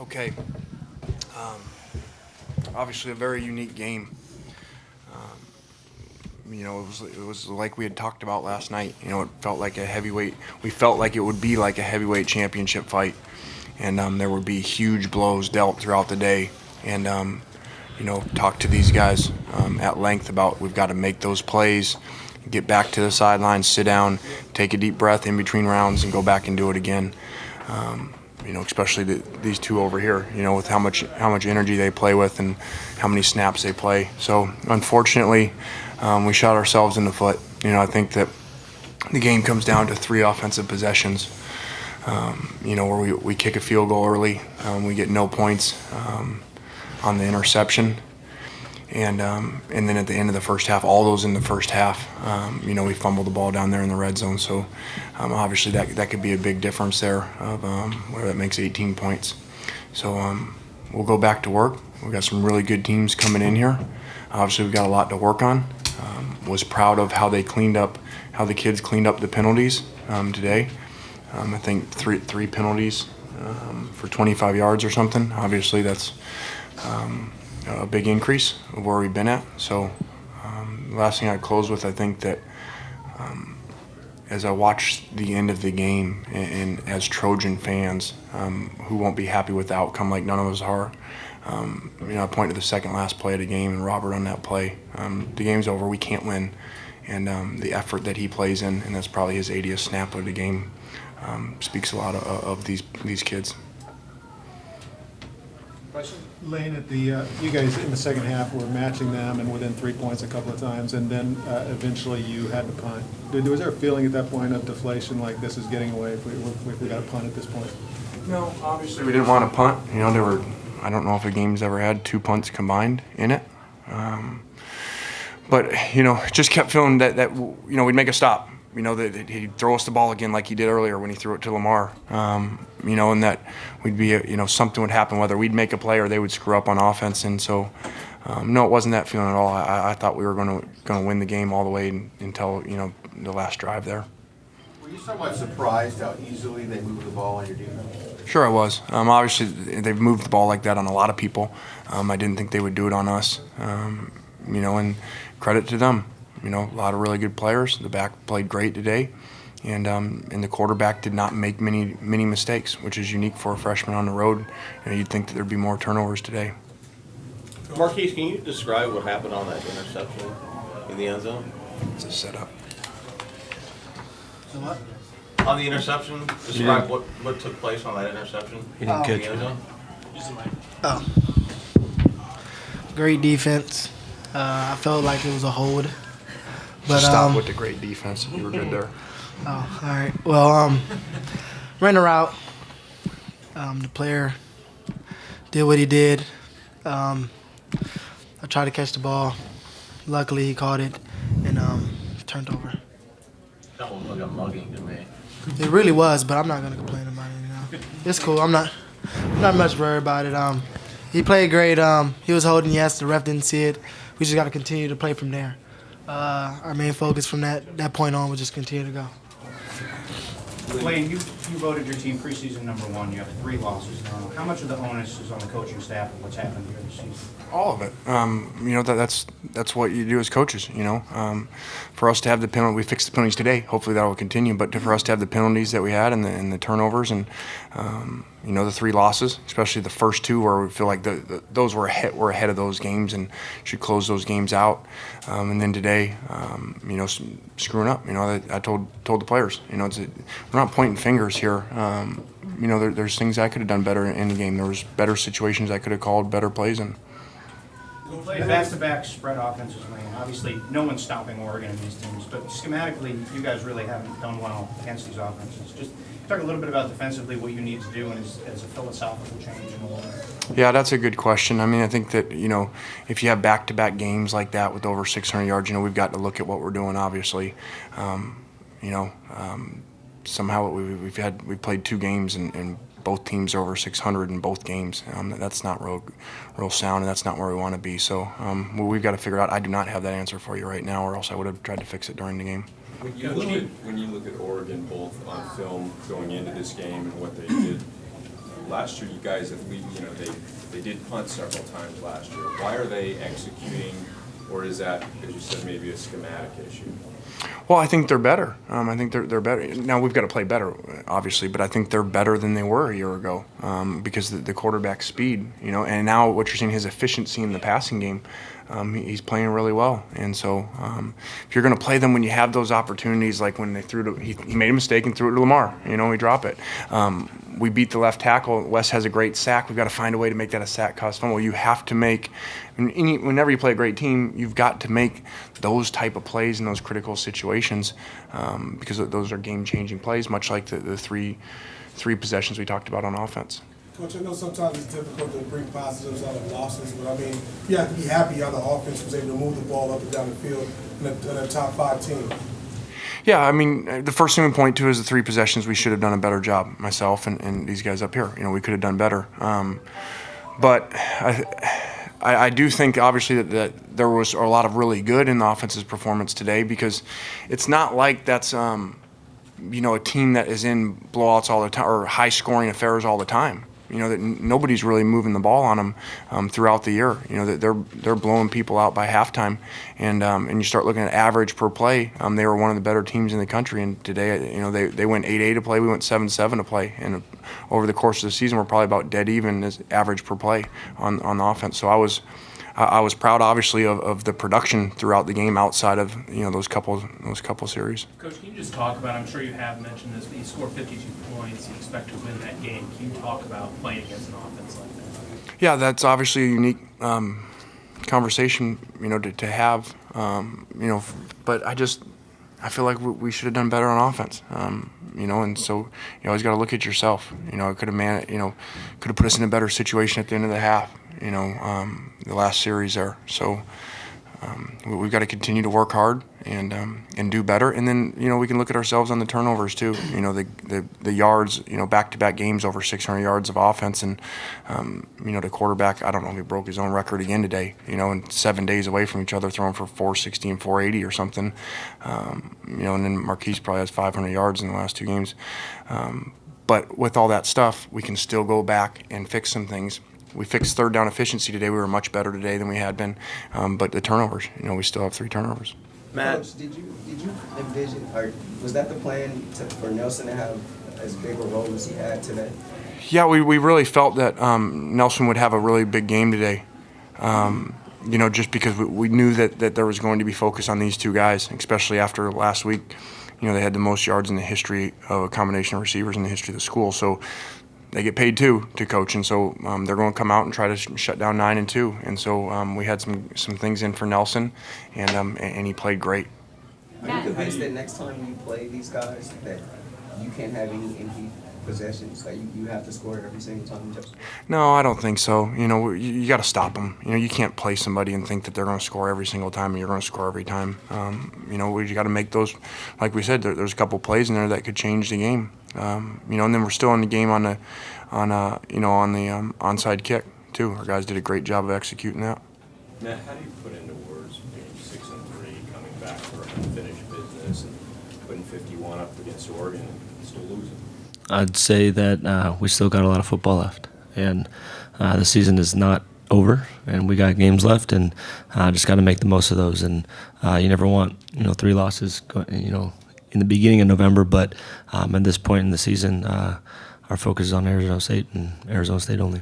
Okay. Um, Obviously, a very unique game. It was like we had talked about last night. It felt like a heavyweight. We felt like it would be like a heavyweight championship fight, and there would be huge blows dealt throughout the day. And talk to these guys at length about we've got to make those plays, get back to the sidelines, sit down, take a deep breath in between rounds, and go back and do it again. Especially these two over here, with how much energy they play with and how many snaps they play. So unfortunately, we shot ourselves in the foot. I think that the game comes down to 3 offensive possessions. Where we kick a field goal early, we get no points on the interception. And then at the end of the first half, all those in the first half, we fumbled the ball down there in the red zone. So obviously that could be a big difference there of where that makes 18 points. So we'll go back to work. We've got some really good teams coming in here. Obviously we've got a lot to work on. Was proud of how the kids cleaned up the penalties today. I think three penalties for 25 yards or something. Obviously that's a big increase of where we've been at. So the last thing I'd close with, I think that as I watch the end of the game and as Trojan fans who won't be happy with the outcome like none of us are, I point to the second last play of the game and Robert on that play. The game's over, we can't win. And the effort that he plays in, and that's probably his 80th snap of the game, speaks a lot of these kids. Lane, you guys in the second half were matching them and within 3 points a couple of times, and then eventually you had to punt. Was there a feeling at that point of deflation, like this is getting away if we got a punt at this point? No, obviously we didn't want to punt. I don't know if a game's ever had 2 punts combined in it. But just kept feeling that we'd make a stop. That he'd throw us the ball again like he did earlier when he threw it to Lamar. And that we'd be, something would happen, whether we'd make a play or they would screw up on offense. And so, no, it wasn't that feeling at all. I thought we were going to win the game all the way until, the last drive there. Were you somewhat surprised how easily they moved the ball on your defense? Sure, I was. Obviously, they've moved the ball like that on a lot of people. I didn't think they would do it on us. And credit to them. A lot of really good players. The back played great today, and the quarterback did not make many mistakes, which is unique for a freshman on the road. You'd think that there'd be more turnovers today. Marquise, can you describe what happened on that interception in the end zone? It's a setup. What? On the interception, describe what took place on that interception. He didn't catch in the end zone. Oh. Great defense. I felt like it was a hold. But Stop with the great defense. You were good there. Oh, all right. Well, ran a route. The player did what he did. I tried to catch the ball. Luckily, he caught it and turned over. That looked like a mugging to me. It really was, but I'm not gonna complain about it. It's cool. I'm not much worried about it. He played great. He was holding. Yes, the ref didn't see it. We just got to continue to play from there. Our main focus from that point on was just continue to go. Lane, you voted your team preseason #1. You have 3 losses now. How much of the onus is on the coaching staff of what's happened here this season? All of it. That's what you do as coaches. For us to have the penalty, we fixed the penalties today. Hopefully that will continue. But for us to have the penalties that we had and the turnovers and the 3 losses, especially the first 2, where we feel like those were ahead of those games and should close those games out. And then today, screwing up. I told the players. We're not pointing fingers here. There's things I could have done better in the game. There was better situations I could have called better plays in. You played back-to-back spread offenses, Lane. Obviously, no one's stopping Oregon in these teams, but schematically, you guys really haven't done well against these offenses. Just talk a little bit about defensively what you need to do and as a philosophical change in the line. Yeah, that's a good question. I think that, if you have back-to-back games like that with over 600 yards, we've got to look at what we're doing, obviously. Somehow we've played 2 games and both teams are over 600 in both games. That's not real sound, and that's not where we want to be. So we've got to figure out. I do not have that answer for you right now, or else I would have tried to fix it during the game. When you look at Oregon both on film going into this game and what they did last year you guys, they did punt several times last year. Why are they executing, or is that, as you said, maybe a schematic issue? Well, I think they're better. I think they're better. Now we've got to play better, obviously, but I think they're better than they were a year ago because the quarterback speed, and now what you're seeing, his efficiency in the passing game, he's playing really well. And so if you're going to play them when you have those opportunities, like when they he made a mistake and threw it to Lamar, we drop it. We beat the left tackle. Wes has a great sack. We've got to find a way to make that a sack cost fumble. You have to make, whenever you play a great team, you've got to make those type of plays in those critical situations because those are game-changing plays, much like the three possessions we talked about on offense. Coach, I know sometimes it's difficult to bring positives out of losses, but I mean, you have to be happy how the offense was able to move the ball up and down the field in a top 5 team. Yeah, I mean, the first thing we point to is the 3 possessions. We should have done a better job, myself and these guys up here. We could have done better. But I do think, obviously, that there was a lot of really good in the offense's performance today because it's not like that's, a team that is in blowouts all the time or high-scoring affairs all the time. That nobody's really moving the ball on them throughout the year. That they're blowing people out by halftime, and you start looking at average per play. They were one of the better teams in the country, and today, they went 8-8 to play. We went 7-7 to play, and over the course of the season, we're probably about dead even as average per play on the offense. So I was proud, obviously, of the production throughout the game outside of those couple series. Coach, can you just talk about? I'm sure you have mentioned this, but you scored 52 points. You expect to win that game. Can you talk about playing against an offense like that? Yeah, that's obviously a unique conversation, to have. But I feel like we should have done better on offense. And so you always got to look at yourself. It could have put us in a better situation at the end of the half. The last series there. So we've got to continue to work hard and do better. And then we can look at ourselves on the turnovers too. The yards. Back-to-back games over 600 yards of offense, and the quarterback. I don't know if he broke his own record again today. And 7 days away from each other, throwing for 460 and 480 or something. And then Marquise probably has 500 yards in the last 2 games. But with all that stuff, we can still go back and fix some things. We fixed third down efficiency today. We were much better today than we had been. But the turnovers, we still have 3 turnovers. Matt, Coach, did you envision, or was that the plan for Nelson to have as big a role as he had today? Yeah, we really felt that Nelson would have a really big game today. Just because we knew that there was going to be focus on these 2 guys, especially after last week. They had the most yards in the history of a combination of receivers in the history of the school. So they get paid too to coach, and so they're going to come out and try to shut down 9-2. And so we had some things in for Nelson, and he played great. Are you convinced that next time you play these guys that you can't have any empty possessions? That you have to score it every single time? No, I don't think so. You got to stop them. You can't play somebody and think that they're going to score every single time and you're going to score every time. We got to make those. Like we said, there's a couple plays in there that could change the game. And then we're still in the game on the onside kick too. Our guys did a great job of executing that. Matt, how do you put into words being 6-3, coming back for unfinished business, and putting 51 up against Oregon and still losing? I'd say that we still got a lot of football left, and the season is not over, and we got games left, and just got to make the most of those. And you never want 3 losses, in the beginning of November, but at this point in the season, our focus is on Arizona State and Arizona State only.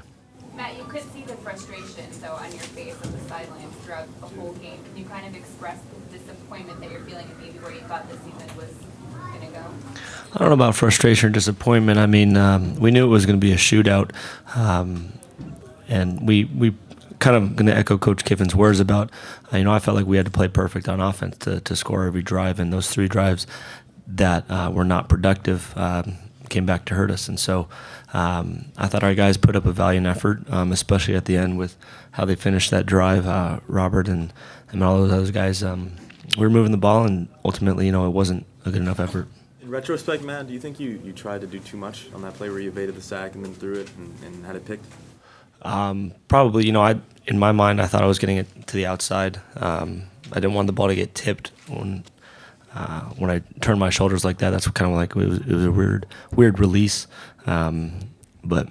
Matt, you could see the frustration, though, on your face on the sidelines throughout the whole game. Can you kind of express the disappointment that you're feeling and maybe where you thought this season was going to go? I don't know about frustration or disappointment. I mean, we knew it was going to be a shootout, and we kind of going to echo Coach Kiffin's words about, I felt like we had to play perfect on offense to score every drive, and those 3 drives that were not productive came back to hurt us. And so I thought our guys put up a valiant effort, especially at the end with how they finished that drive. Robert and all of those guys, we were moving the ball, and ultimately, it wasn't a good enough effort. In retrospect, Matt, do you think you tried to do too much on that play where you evaded the sack and then threw it and had it picked? Probably, in my mind, I thought I was getting it to the outside. I didn't want the ball to get tipped when I turned my shoulders like that. That's kind of like it was a weird release. But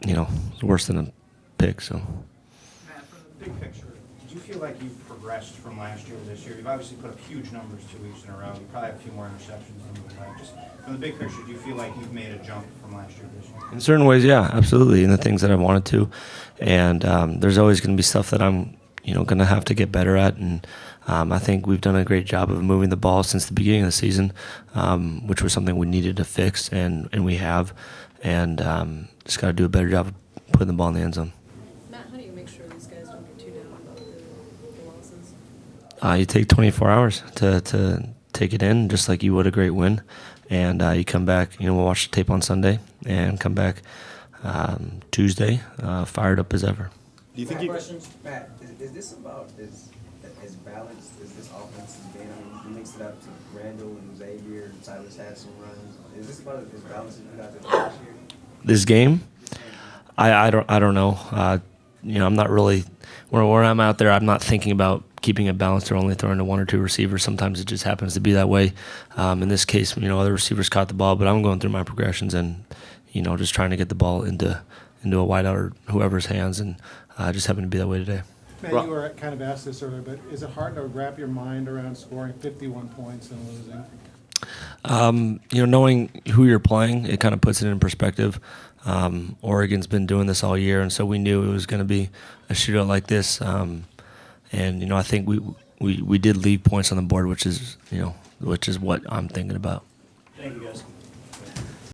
it's worse than a pick. So. Matt, from the big picture, did you feel like you've progressed from last year to this year? You've obviously put up huge numbers 2 weeks in a row. You probably have a few more interceptions than you would like. Just from the big picture, do you feel like you've made a jump from last year to this year? In certain ways, yeah, absolutely. In the things that I wanted to, and there's always going to be stuff that I'm, going to have to get better at. And I think we've done a great job of moving the ball since the beginning of the season, which was something we needed to fix, and we have. And just got to do a better job of putting the ball in the end zone. Matt, how do you make sure these guys don't get too down about the losses? You take 24 hours to take it in, just like you would a great win. And you come back, we'll watch the tape on Sunday and come back Tuesday fired up as ever. Do you think Matt, is this about as balanced as this offense has been? I mean, you mixed it up to Randall and Xavier and Silas had some runs. Is this about as balanced as you guys did last year? This game, I don't know. I'm not really where I'm out there. I'm not thinking about keeping it balanced or only throwing to one or two receivers. Sometimes it just happens to be that way. In this case, other receivers caught the ball, but I'm going through my progressions and just trying to get the ball into a wideout or whoever's hands, and just happened to be that way today. Matt, you were kind of asked this earlier, but is it hard to wrap your mind around scoring 51 points and losing? Knowing who you're playing, it kind of puts it in perspective. Oregon's been doing this all year, and so we knew it was going to be a shootout like this. And I think we did leave points on the board, which is what I'm thinking about. Thank you, guys.